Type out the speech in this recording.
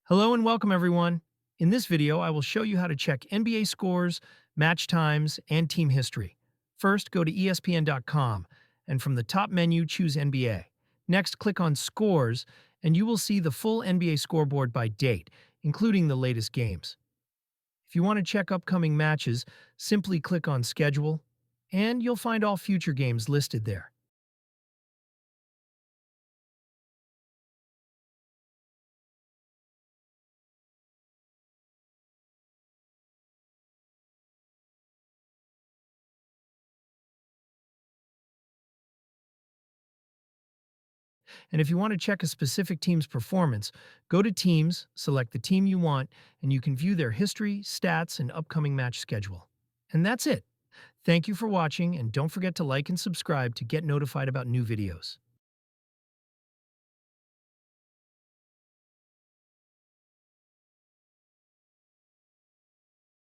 Hello and welcome, everyone. In this video, I will show you how to check NBA scores, match times, and team history. First, go to ESPN.com, and from the top menu, choose NBA. Next, click on Scores, and you will see the full NBA scoreboard by date, including the latest games. If you want to check upcoming matches, simply click on Schedule, and you'll find all future games listed there. And if you want to check a specific team's performance, go to Teams, select the team you want, and you can view their history, stats, and upcoming match schedule. And that's it. Thank you for watching, and don't forget to like and subscribe to get notified about new videos.